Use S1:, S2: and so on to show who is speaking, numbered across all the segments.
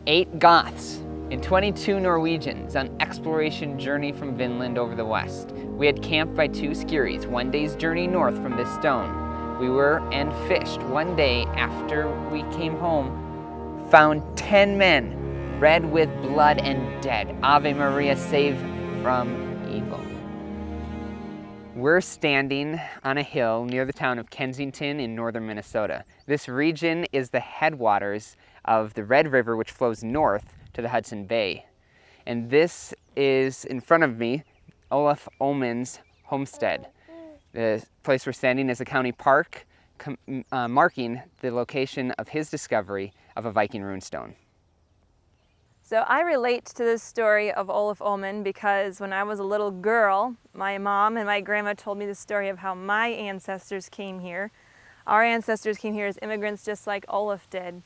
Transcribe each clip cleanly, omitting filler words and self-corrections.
S1: 8 Goths and 22 Norwegians on exploration journey from Vinland over the west. We had camped by 2 skerries, 1 day's journey north from this stone. We were and fished. One day after we came home, found 10 men, red with blood and dead. Ave Maria, save from evil. We're standing on a hill near the town of Kensington in northern Minnesota. This region is the headwaters of the Red River, which flows north to the Hudson Bay. And this is, in front of me, Olaf Ullmann's homestead. The place we're standing is a county park, marking the location of his discovery of a Viking rune stone.
S2: So I relate to this story of Olaf Ullmann because when I was a little girl, my mom and my grandma told me the story of how my ancestors came here. Our ancestors came here as immigrants just like Olaf did.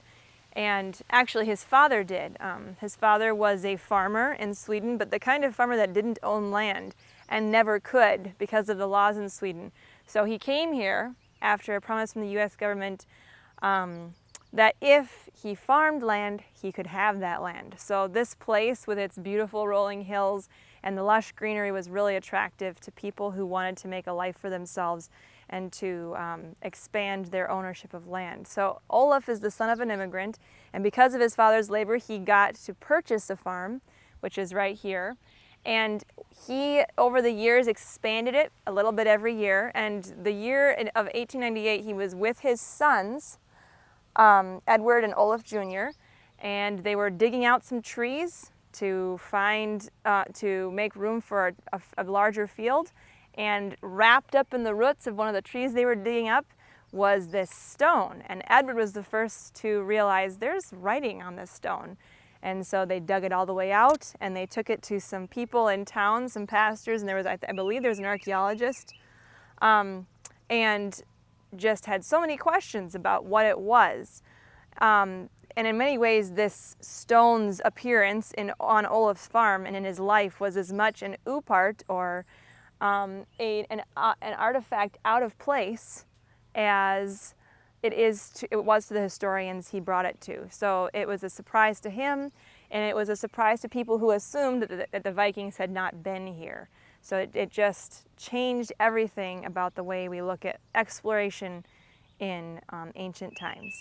S2: And actually his father did. His father was a farmer in Sweden, but the kind of farmer that didn't own land and never could because of the laws in Sweden. So he came here after a promise from the US government that if he farmed land, he could have that land. So this place with its beautiful rolling hills and the lush greenery was really attractive to people who wanted to make a life for themselves and to expand their ownership of land. So Olaf is the son of an immigrant, and because of his father's labor, he got to purchase a farm, which is right here. And he, over the years, expanded it a little bit every year. And the year of 1898, he was with his sons, Edward and Olaf Jr., and they were digging out some trees to make room for a larger field. And wrapped up in the roots of one of the trees they were digging up was this stone. And Edward was the first to realize there's writing on this stone. And so they dug it all the way out and they took it to some people in town, some pastors, and there was, I believe there was an archaeologist, and just had so many questions about what it was. And in many ways, this stone's appearance on Olaf's farm and in his life was as much an upart, or an artifact out of place, as it was to the historians he brought it to. So it was a surprise to him, and it was a surprise to people who assumed that the Vikings had not been here. So it just changed everything about the way we look at exploration in ancient times.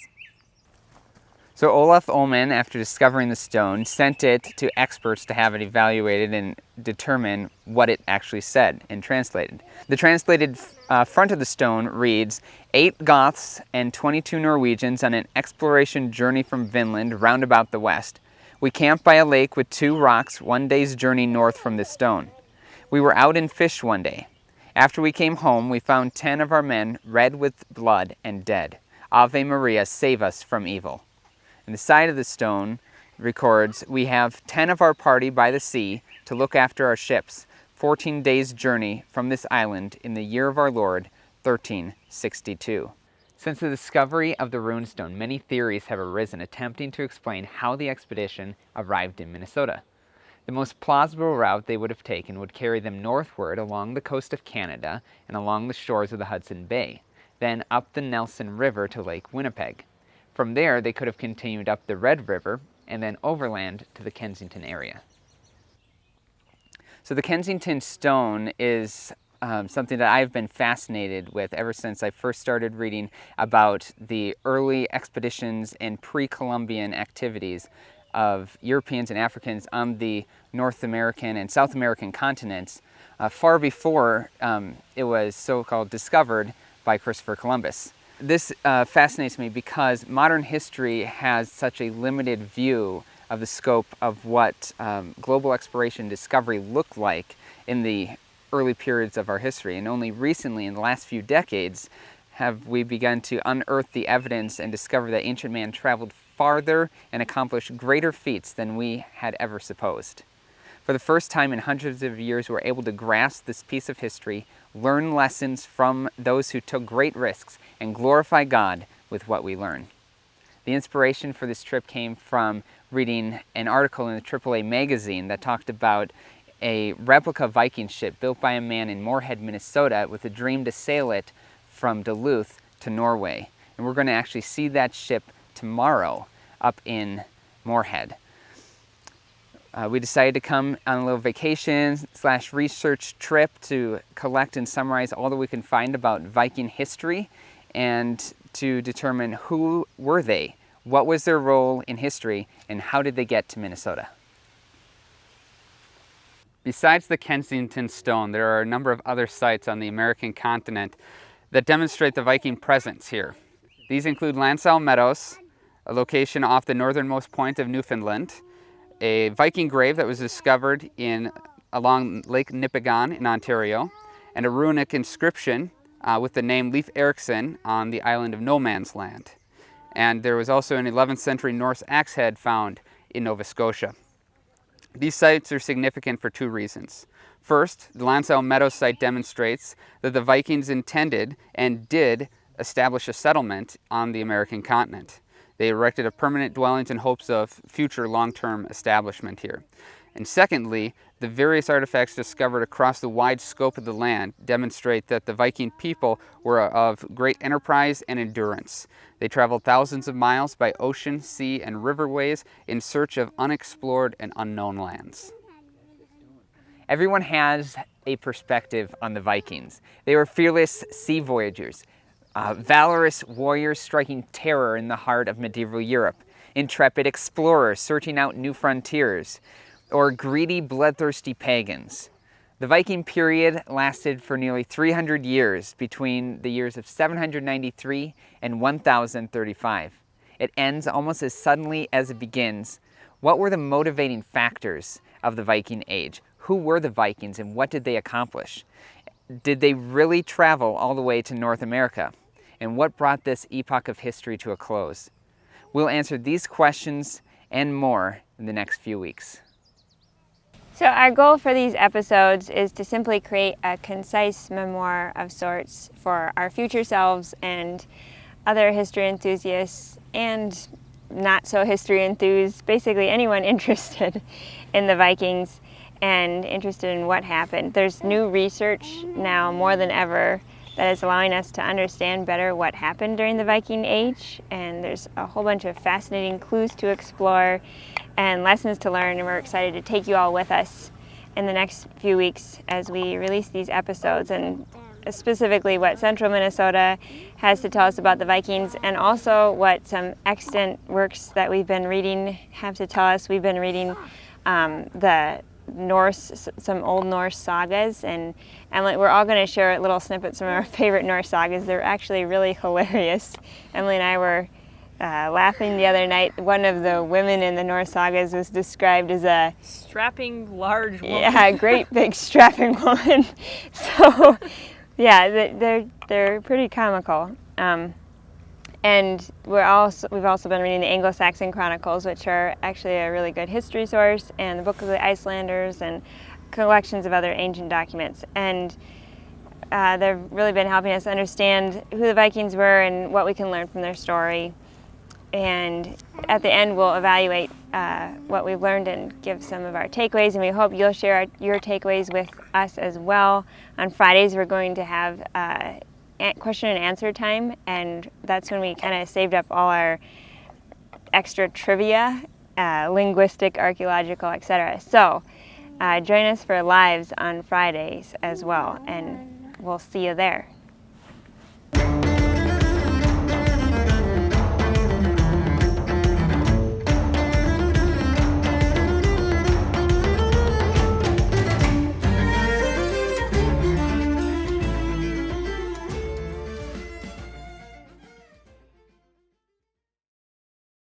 S1: So Olaf Ullmann, after discovering the stone, sent it to experts to have it evaluated and determine what it actually said and translated. The translated front of the stone reads, 8 Goths and 22 Norwegians on an exploration journey from Vinland round about the west. We camped by a lake with 2 rocks 1 day's journey north from this stone. We were out and fished one day. After we came home, we found 10 of our men red with blood and dead. Ave Maria, save us from evil. And the side of the stone records, we have 10 of our party by the sea to look after our ships, 14 days' journey from this island in the year of our Lord, 1362. Since the discovery of the rune stone, many theories have arisen attempting to explain how the expedition arrived in Minnesota. The most plausible route they would have taken would carry them northward along the coast of Canada and along the shores of the Hudson Bay, then up the Nelson River to Lake Winnipeg. From there, they could have continued up the Red River and then overland to the Kensington area. So the Kensington Stone is something that I've been fascinated with ever since I first started reading about the early expeditions and pre-Columbian activities of Europeans and Africans on the North American and South American continents, far before it was so-called discovered by Christopher Columbus. This fascinates me because modern history has such a limited view of the scope of what global exploration and discovery looked like in the early periods of our history. And only recently, in the last few decades, have we begun to unearth the evidence and discover that ancient man traveled farther and accomplished greater feats than we had ever supposed. For the first time in hundreds of years, we're able to grasp this piece of history, learn lessons from those who took great risks, and glorify God with what we learn. The inspiration for this trip came from reading an article in the AAA magazine that talked about a replica Viking ship built by a man in Moorhead, Minnesota, with a dream to sail it from Duluth to Norway. And we're going to actually see that ship tomorrow up in Moorhead. We decided to come on a little vacation / research trip to collect and summarize all that we can find about Viking history and to determine who were they, what was their role in history, and how did they get to Minnesota. Besides the Kensington Stone, there are a number of other sites on the American continent that demonstrate the Viking presence here. These include Lansdowne Meadows, a location off the northernmost point of Newfoundland, a Viking grave that was discovered along Lake Nipigon in Ontario, and a runic inscription with the name Leif Erikson on the island of No Man's Land. And there was also an 11th century Norse axe head found in Nova Scotia. These sites are significant for two reasons. First, the Lansdowne Meadows site demonstrates that the Vikings intended and did establish a settlement on the American continent. They erected a permanent dwellings in hopes of future long-term establishment here. And secondly, the various artifacts discovered across the wide scope of the land demonstrate that the Viking people were of great enterprise and endurance. They traveled thousands of miles by ocean, sea, and riverways in search of unexplored and unknown lands. Everyone has a perspective on the Vikings. They were fearless sea voyagers, valorous warriors striking terror in the heart of medieval Europe, intrepid explorers searching out new frontiers, or greedy, bloodthirsty pagans. The Viking period lasted for nearly 300 years, between the years of 793 and 1035. It ends almost as suddenly as it begins. What were the motivating factors of the Viking Age? Who were the Vikings and what did they accomplish? Did they really travel all the way to North America? And what brought this epoch of history to a close? We'll answer these questions and more in the next few weeks.
S3: So our goal for these episodes is to simply create a concise memoir of sorts for our future selves and other history enthusiasts and not so history enthused, basically anyone interested in the Vikings and interested in what happened. There's new research now more than ever that is allowing us to understand better what happened during the Viking Age, and there's a whole bunch of fascinating clues to explore and lessons to learn, and we're excited to take you all with us in the next few weeks as we release these episodes, and specifically what Central Minnesota has to tell us about the Vikings, and also what some extant works that we've been reading have to tell us. We've been reading some old Norse sagas, and Emily, we're all going to share little snippets from our favorite Norse sagas. They're actually really hilarious. Emily and I were laughing the other night. One of the women in the Norse sagas was described as a
S2: strapping large woman.
S3: Yeah, a great big strapping woman. So, yeah, they're pretty comical. And we've also been reading the Anglo-Saxon Chronicles, which are actually a really good history source, and the Book of the Icelanders, and collections of other ancient documents. And they've really been helping us understand who the Vikings were and what we can learn from their story. And at the end, we'll evaluate what we've learned and give some of our takeaways, and we hope you'll share your takeaways with us as well. On Fridays, we're going to have question and answer time, and that's when we kind of saved up all our extra trivia, linguistic, archaeological, etc. So join us for lives on Fridays as well, and we'll see you there.